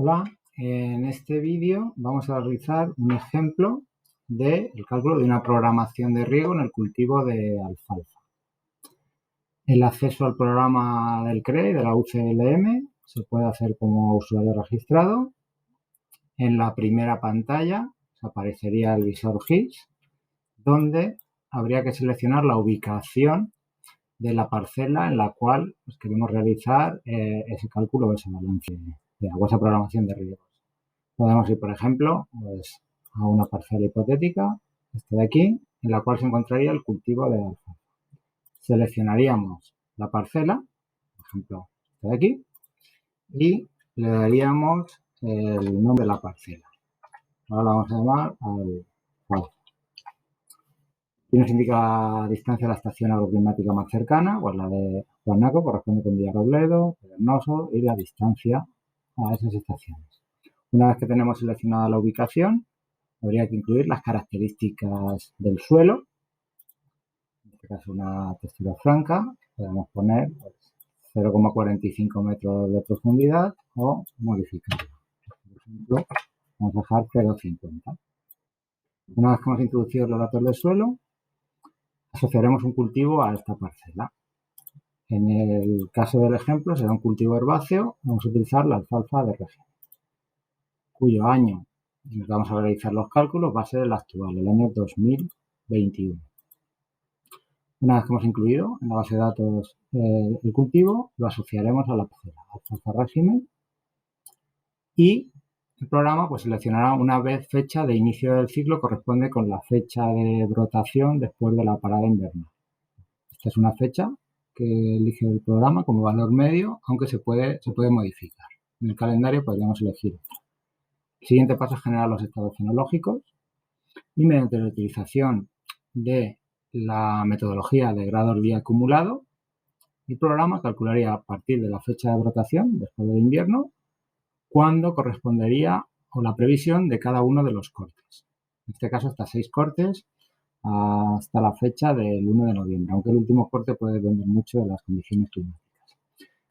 Hola, en este vídeo vamos a realizar un ejemplo del cálculo de una programación de riego en el cultivo de alfalfa. El acceso al programa del CRE, de la UCLM, se puede hacer como usuario registrado. En la primera pantalla aparecería el visor GIS, donde habría que seleccionar la ubicación de la parcela en la cual queremos realizar ese cálculo o ese balance de agua, esa programación de riego. Podemos ir, por ejemplo, a una parcela hipotética, esta de aquí, en la cual se encontraría el cultivo de alfalfa. Seleccionaríamos la parcela, por ejemplo, esta de aquí, y le daríamos el nombre de la parcela. Ahora la vamos a llamar alfalfa. Aquí nos indica la distancia de la estación agroclimática más cercana, pues la de Guanaco corresponde con Villarrobledo, Pedregoso, y la distancia a esas estaciones. Una vez que tenemos seleccionada la ubicación, habría que incluir las características del suelo, en este caso una textura franca, podemos poner 0,45 metros de profundidad o modificarlo. Por ejemplo, vamos a dejar 0,50. Una vez que hemos introducido los datos del suelo, asociaremos un cultivo a esta parcela. En el caso del ejemplo será un cultivo herbáceo, vamos a utilizar la alfalfa de régimen, cuyo año en el que vamos a realizar los cálculos va a ser el actual, el año 2021. Una vez que hemos incluido en la base de datos el cultivo, lo asociaremos a la parcela, alfalfa régimen, y el programa pues seleccionará una vez fecha de inicio del ciclo corresponde con la fecha de brotación después de la parada invernal. Esta es una fecha que elige el programa como valor medio, aunque se puede modificar. En el calendario podríamos elegir otro. El siguiente paso es generar los estados fenológicos y mediante la utilización de la metodología de grado día acumulado, el programa calcularía a partir de la fecha de brotación, después del invierno, cuándo correspondería o la previsión de cada uno de los cortes. En este caso, hasta 6 cortes hasta la fecha del 1 de noviembre, aunque el último corte puede depender mucho de las condiciones climáticas.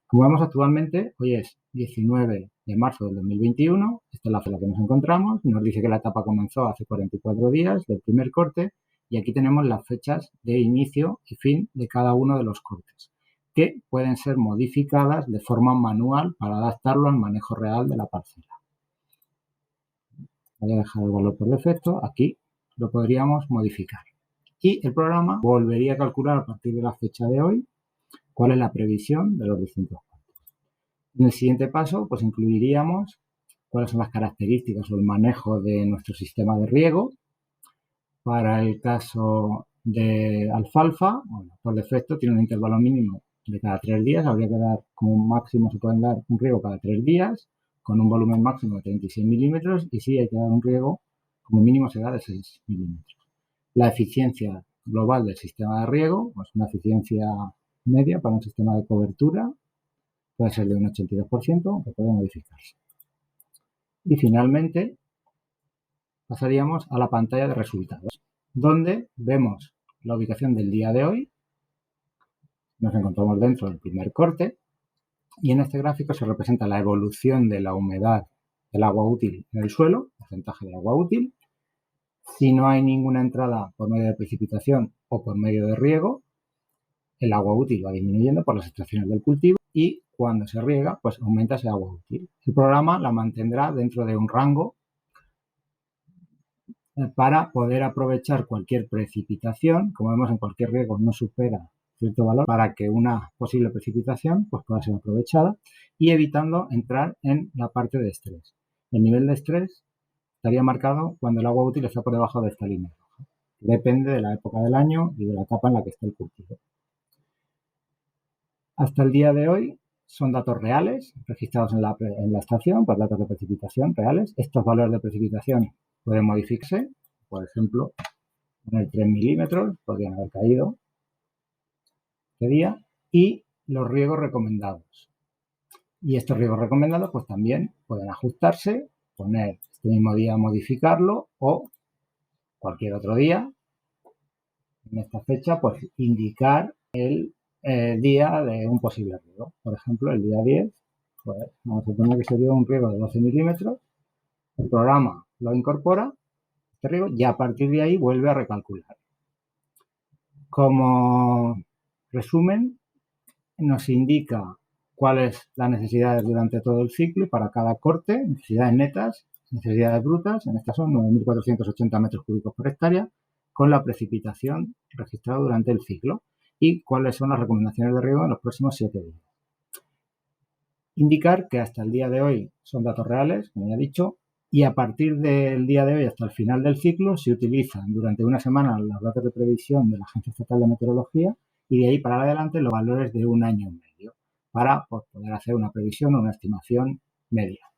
Como vemos actualmente, hoy es 19 de marzo del 2021, esta es la fecha en la que nos encontramos, nos dice que la etapa comenzó hace 44 días del primer corte y aquí tenemos las fechas de inicio y fin de cada uno de los cortes, que pueden ser modificadas de forma manual para adaptarlo al manejo real de la parcela. Voy a dejar el valor por defecto, aquí lo podríamos modificar. Y el programa volvería a calcular a partir de la fecha de hoy cuál es la previsión de los distintos cortes. En el siguiente paso, pues incluiríamos cuáles son las características o el manejo de nuestro sistema de riego. Para el caso de alfalfa, bueno, por defecto tiene un intervalo mínimo de cada 3 días, habría que dar como máximo, se pueden dar un riego cada 3 días, con un volumen máximo de 36 milímetros, y sí hay que dar un riego, como mínimo se da de 6 milímetros. La eficiencia global del sistema de riego, pues una eficiencia media para un sistema de cobertura, puede ser de un 82%, aunque puede modificarse. Y finalmente, pasaríamos a la pantalla de resultados, donde vemos la ubicación del día de hoy. Nos encontramos dentro del primer corte y en este gráfico se representa la evolución de la humedad del agua útil en el suelo, porcentaje de agua útil. Si no hay ninguna entrada por medio de precipitación o por medio de riego, el agua útil va disminuyendo por las estaciones del cultivo y cuando se riega, pues aumenta ese agua útil. El programa la mantendrá dentro de un rango para poder aprovechar cualquier precipitación. Como vemos, en cualquier riego no supera cierto valor para que una posible precipitación pues, pueda ser aprovechada y evitando entrar en la parte de estrés. El nivel de estrés estaría marcado cuando el agua útil está por debajo de esta línea roja. Depende de la época del año y de la etapa en la que esté el cultivo. Hasta el día de hoy son datos reales registrados en la estación, pues datos de precipitación reales. Estos valores de precipitación pueden modificarse. Por ejemplo, en el 3 milímetros podrían haber caído este día y los riegos recomendados. Y estos riegos recomendados pues también pueden ajustarse, poner este mismo día modificarlo o cualquier otro día en esta fecha pues indicar el día de un posible riego. Por ejemplo, el día 10 Pues vamos a suponer que se dio un riego de 12 milímetros, el programa lo incorpora, este riego, y a partir de ahí vuelve a recalcular. Como resumen, nos indica cuáles las necesidades durante todo el ciclo y para cada corte, necesidades netas, necesidades brutas, en esta son 9.480 metros cúbicos por hectárea, con la precipitación registrada durante el ciclo y cuáles son las recomendaciones de riego en los próximos 7 días. Indicar que hasta el día de hoy son datos reales, como ya he dicho, y a partir del día de hoy hasta el final del ciclo se utilizan durante una semana los datos de previsión de la Agencia Estatal de Meteorología y de ahí para adelante los valores de un año y medio para poder hacer una previsión o una estimación media.